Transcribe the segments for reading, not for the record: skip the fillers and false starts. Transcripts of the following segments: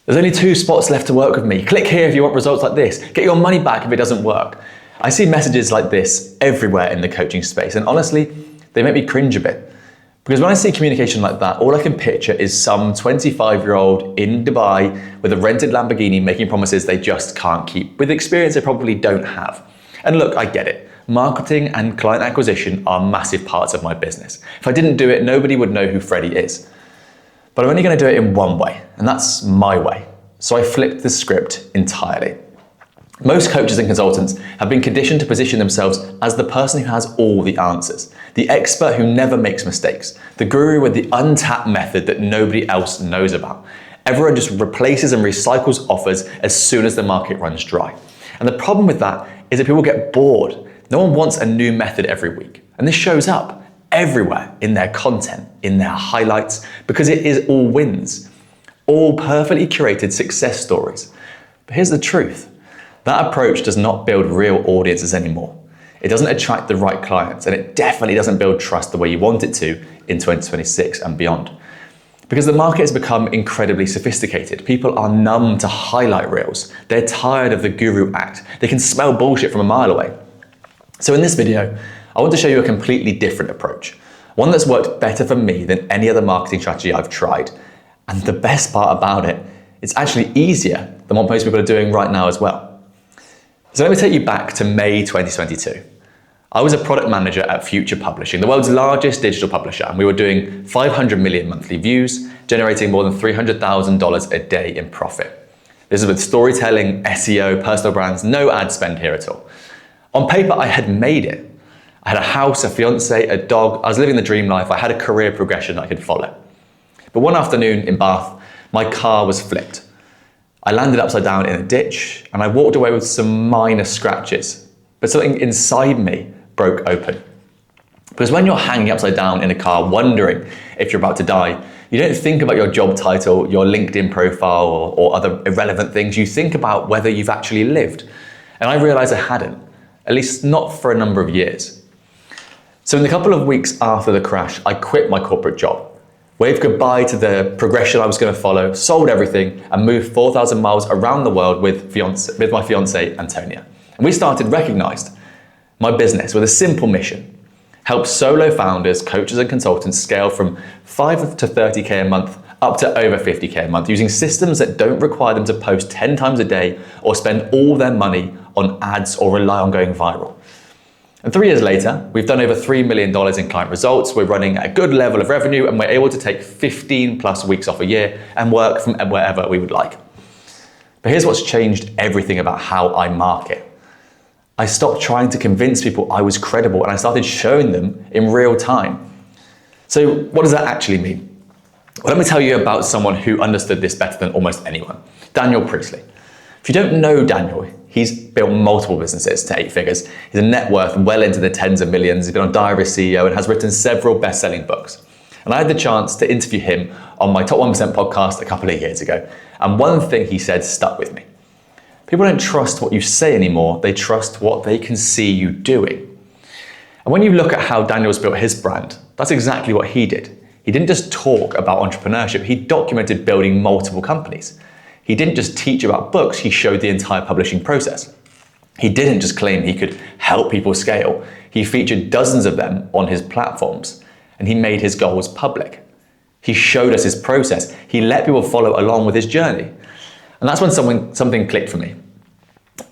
There's only 2 spots left to work with me. Click here if you want results like this. Get your money back if it doesn't work. I see messages like this everywhere in the coaching space, and honestly, they make me cringe a bit. Because when I see communication like that, all I can picture is some 25-year-old in Dubai with a rented Lamborghini making promises they just can't keep, with experience they probably don't have. And look, I get it. Marketing and client acquisition are massive parts of my business. If I didn't do it, nobody would know who Freddie is. But I'm only going to do it in one way, and that's my way. So I flipped the script entirely. Most coaches and consultants have been conditioned to position themselves as the person who has all the answers, the expert who never makes mistakes, the guru with the untapped method that nobody else knows about. Everyone just replaces and recycles offers as soon as the market runs dry. And the problem with that is that people get bored. No one wants a new method every week. And this shows up everywhere in their content, in their highlights, because it is all wins, all perfectly curated success stories. But here's the truth. That approach does not build real audiences anymore. It doesn't attract the right clients, and it definitely doesn't build trust the way you want it to in 2026 and beyond. Because the market has become incredibly sophisticated. People are numb to highlight reels. They're tired of the guru act. They can smell bullshit from a mile away. So in this video, I want to show you a completely different approach. One that's worked better for me than any other marketing strategy I've tried. And the best part about it, it's actually easier than what most people are doing right now as well. So let me take you back to May 2022. I was a product manager at Future Publishing, the world's largest digital publisher, and we were doing 500 million monthly views, generating more than $300,000 a day in profit. This is with storytelling, SEO, personal brands, no ad spend here at all. On paper, I had made it. I had a house, a fiance, a dog. I was living the dream life. I had a career progression I could follow. But one afternoon in Bath, my car was flipped. I landed upside down in a ditch, and I walked away with some minor scratches, but something inside me broke open. Because when you're hanging upside down in a car wondering if you're about to die, you don't think about your job title, your LinkedIn profile, or other irrelevant things. You think about whether you've actually lived. And I realized I hadn't, at least not for a number of years. So in the couple of weeks after the crash, I quit my corporate job, waved goodbye to the progression I was going to follow, sold everything, and moved 4,000 miles around the world with my fiance, Antonia. And we started Recognized, my business, with a simple mission: help solo founders, coaches, and consultants scale from 5 to 30K a month up to over 50K a month using systems that don't require them to post 10 times a day or spend all their money on ads or rely on going viral. And 3 years later, we've done over $3 million in client results. We're running at a good level of revenue, and we're able to take 15 plus weeks off a year and work from wherever we would like. But here's what's changed everything about how I market. I stopped trying to convince people I was credible, and I started showing them in real time. So what does that actually mean? Well, let me tell you about someone who understood this better than almost anyone: Daniel Priestley. If you don't know Daniel, he's built multiple businesses to 8 figures. He's a net worth well into the tens of millions. He's been on Diary of a CEO and has written several best-selling books. And I had the chance to interview him on my Top 1% podcast a couple of years ago. And one thing he said stuck with me. People don't trust what you say anymore. They trust what they can see you doing. And when you look at how Daniel's built his brand, that's exactly what he did. He didn't just talk about entrepreneurship. He documented building multiple companies. He didn't just teach about books, he showed the entire publishing process. He didn't just claim he could help people scale. He featured dozens of them on his platforms, and he made his goals public. He showed us his process. He let people follow along with his journey. And that's when something clicked for me.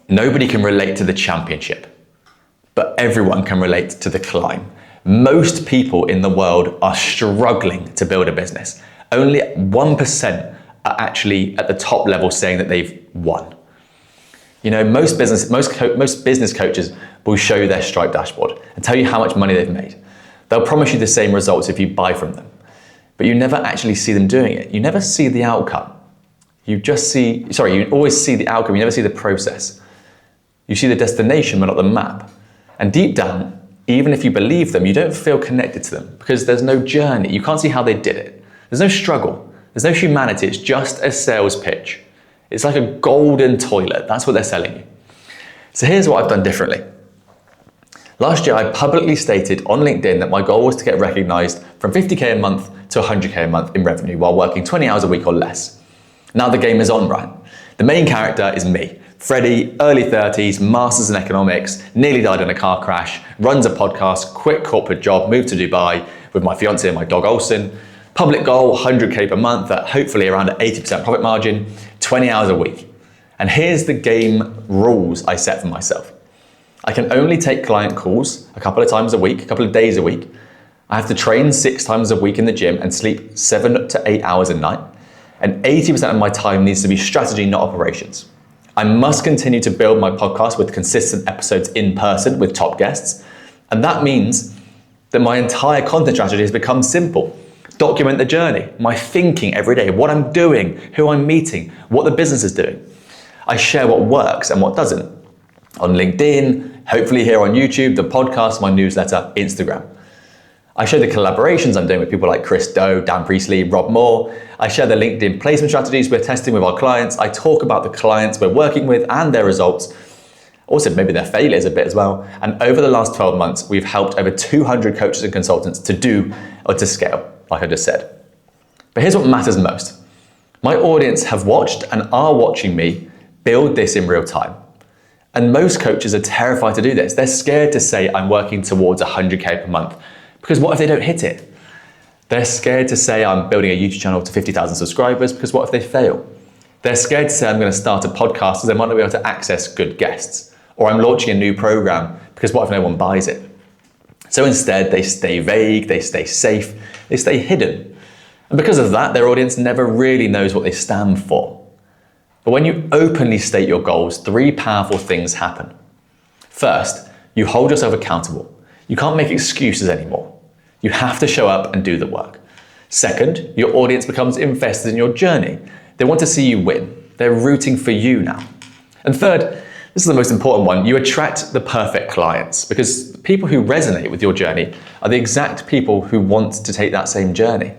Nobody can relate to the championship, but everyone can relate to the climb. Most people in the world are struggling to build a business. Only 1% are actually at the top level saying that they've won. You know, most business coaches will show you their Stripe dashboard and tell you how much money they've made. They'll promise you the same results if you buy from them, but you never actually see them doing it. You never see the outcome. You always see the outcome, you never see the process. You see the destination, but not the map. And deep down, even if you believe them, you don't feel connected to them because there's no journey. You can't see how they did it. There's no struggle. There's no humanity. It's just a sales pitch. It's like a golden toilet. That's what they're selling you. So here's what I've done differently. Last year, I publicly stated on LinkedIn that my goal was to get recognized from 50K a month to 100K a month in revenue while working 20 hours a week or less. Now the game is on, right? The main character is me, Freddie, early 30s, masters in economics, nearly died in a car crash, runs a podcast, quit corporate job, moved to Dubai with my fiance and my dog Olsen. Public goal, 100K per month at hopefully around an 80% profit margin, 20 hours a week. And here's the game rules I set for myself. I can only take client calls a couple of times a week, a couple of days a week. I have to train 6 times a week in the gym and sleep 7 to 8 hours a night. And 80% of my time needs to be strategy, not operations. I must continue to build my podcast with consistent episodes in person with top guests. And that means that my entire content strategy has become simple. Document the journey, my thinking every day, what I'm doing, who I'm meeting, what the business is doing. I share what works and what doesn't. On LinkedIn, hopefully here on YouTube, the podcast, my newsletter, Instagram. I share the collaborations I'm doing with people like Chris Do, Dan Priestley, Rob Moore. I share the LinkedIn placement strategies we're testing with our clients. I talk about the clients we're working with and their results. Also, maybe their failures a bit as well. And over the last 12 months, we've helped over 200 coaches and consultants to do or to scale, like I just said. But here's what matters most. My audience have watched and are watching me build this in real time. And most coaches are terrified to do this. They're scared to say, I'm working towards 100K per month. Because what if they don't hit it? They're scared to say I'm building a YouTube channel to 50,000 subscribers because what if they fail? They're scared to say I'm going to start a podcast because they might not be able to access good guests. Or I'm launching a new program because what if no one buys it? So instead they stay vague, they stay safe, they stay hidden. And because of that, their audience never really knows what they stand for. But when you openly state your goals, 3 powerful things happen. First, you hold yourself accountable. You can't make excuses anymore. You have to show up and do the work. Second, your audience becomes invested in your journey. They want to see you win. They're rooting for you now. And third, this is the most important one, you attract the perfect clients because people who resonate with your journey are the exact people who want to take that same journey.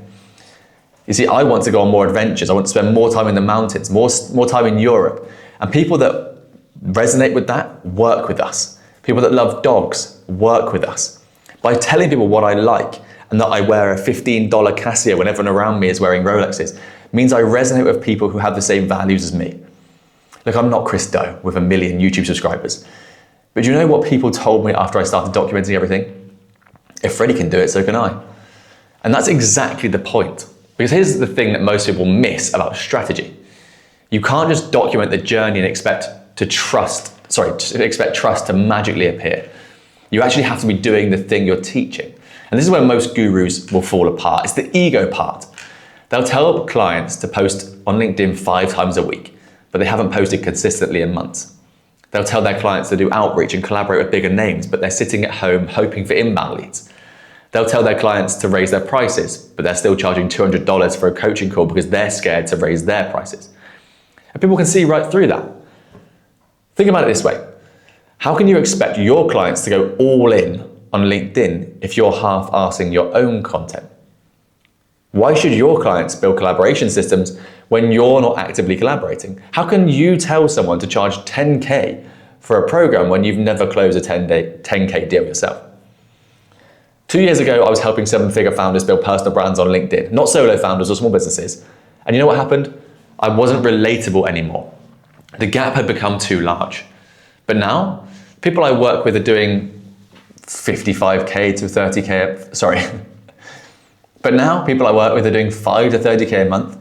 You see, I want to go on more adventures. I want to spend more time in the mountains, more time in Europe. And people that resonate with that work with us. People that love dogs work with us. By telling people what I like and that I wear a $15 Casio when everyone around me is wearing Rolexes means I resonate with people who have the same values as me. Look, I'm not Chris Do with 1 million YouTube subscribers. But do you know what people told me after I started documenting everything? If Freddie can do it, so can I. And that's exactly the point. Because here's the thing that most people miss about strategy. You can't just document the journey and expect trust to magically appear. You actually have to be doing the thing you're teaching. And this is where most gurus will fall apart. It's the ego part. They'll tell clients to post on LinkedIn 5 times a week, but they haven't posted consistently in months. They'll tell their clients to do outreach and collaborate with bigger names, but they're sitting at home hoping for inbound leads. They'll tell their clients to raise their prices, but they're still charging $200 for a coaching call because they're scared to raise their prices. And people can see right through that. Think about it this way. How can you expect your clients to go all in on LinkedIn if you're half-arsing your own content? Why should your clients build collaboration systems when you're not actively collaborating? How can you tell someone to charge 10K for a program when you've never closed a 10K deal yourself? 2 years ago, I was helping 7-figure founders build personal brands on LinkedIn, not solo founders or small businesses. And you know what happened? I wasn't relatable anymore. The gap had become too large. But now, people I work with are doing 55K to 30K, But now, people I work with are doing 5 to 30K a month,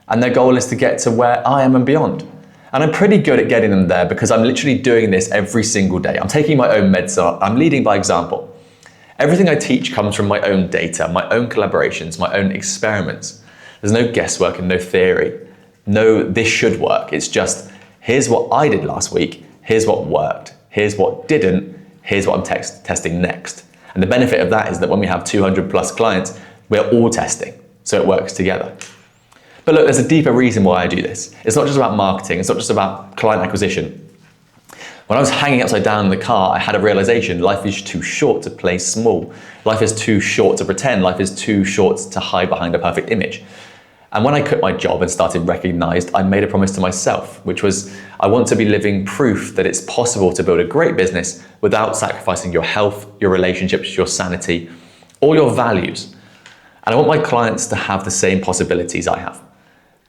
and their goal is to get to where I am and beyond. And I'm pretty good at getting them there because I'm literally doing this every single day. I'm taking my own meds, so I'm leading by example. Everything I teach comes from my own data, my own collaborations, my own experiments. There's no guesswork and no theory. No, this should work. It's just, here's what I did last week, here's what worked, here's what didn't, here's what I'm testing next. And the benefit of that is that when we have 200 plus clients, we're all testing, so it works together. But look, there's a deeper reason why I do this. It's not just about marketing, it's not just about client acquisition. When I was hanging upside down in the car, I had a realization, life is too short to play small. Life is too short to pretend. Life is too short to hide behind a perfect image. And when I quit my job and started Recognized, I made a promise to myself, which was, I want to be living proof that it's possible to build a great business without sacrificing your health, your relationships, your sanity, all your values. And I want my clients to have the same possibilities I have.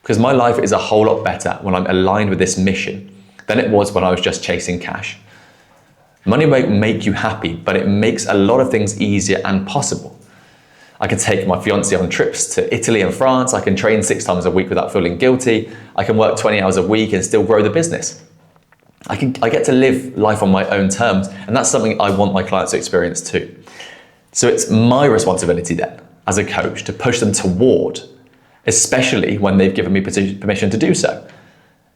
because my life is a whole lot better when I'm aligned with this mission than it was when I was just chasing cash. Money won't make you happy, but it makes a lot of things easier and possible. I can take my fiance on trips to Italy and France. I can train 6 times a week without feeling guilty. I can work 20 hours a week and still grow the business. I get to live life on my own terms, and that's something I want my clients to experience too. So it's my responsibility then, as a coach, to push them toward, especially when they've given me permission to do so.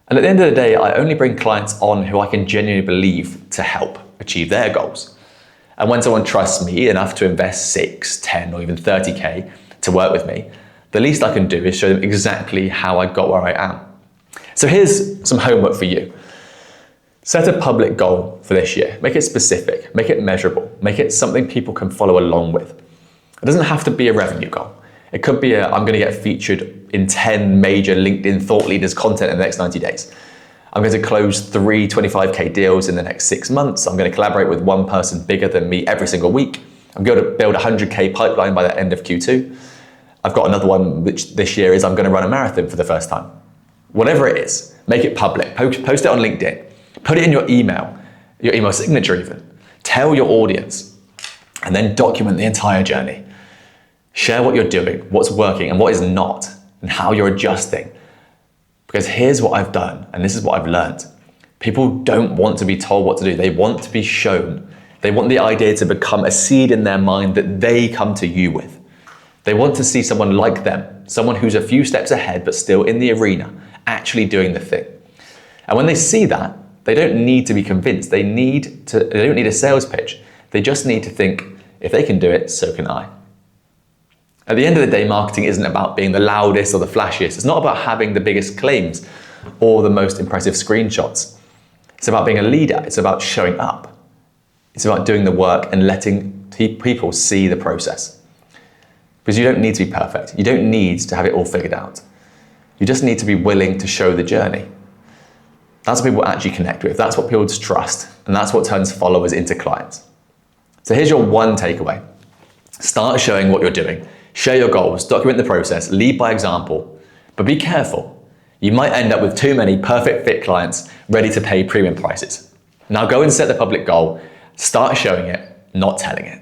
And at the end of the day, I only bring clients on who I can genuinely believe to help achieve their goals. And when someone trusts me enough to invest 6, 10, or even 30K to work with me, the least I can do is show them exactly how I got where I am. So here's some homework for you. Set a public goal for this year. Make it specific, make it measurable, make it something people can follow along with. It doesn't have to be a revenue goal. It could be I'm going to get featured in 10 major LinkedIn thought leaders content in the next 90 days. I'm going to close 3 25K deals in the next 6 months. I'm going to collaborate with one person bigger than me every single week. I'm going to build a 100K pipeline by the end of Q2. I've got another one which this year is I'm going to run a marathon for the first time. Whatever it is, make it public. Post it on LinkedIn. Put it in your email signature even. Tell your audience, and then document the entire journey. Share what you're doing, what's working and what is not, and how you're adjusting. Because here's what I've done, and this is what I've learned. People don't want to be told what to do. They want to be shown. They want the idea to become a seed in their mind that they come to you with. They want to see someone like them, someone who's a few steps ahead but still in the arena, actually doing the thing. And when they see that, they don't need to be convinced. They don't need a sales pitch. They just need to think, if they can do it, so can I. At the end of the day, marketing isn't about being the loudest or the flashiest. It's not about having the biggest claims or the most impressive screenshots. It's about being a leader. It's about showing up. It's about doing the work and letting people see the process. Because you don't need to be perfect. You don't need to have it all figured out. You just need to be willing to show the journey. That's what people actually connect with. That's what people trust. And that's what turns followers into clients. So here's your one takeaway. Start showing what you're doing. Share your goals, document the process, lead by example, but be careful. You might end up with too many perfect fit clients ready to pay premium prices. Now go and set the public goal, start showing it, not telling it.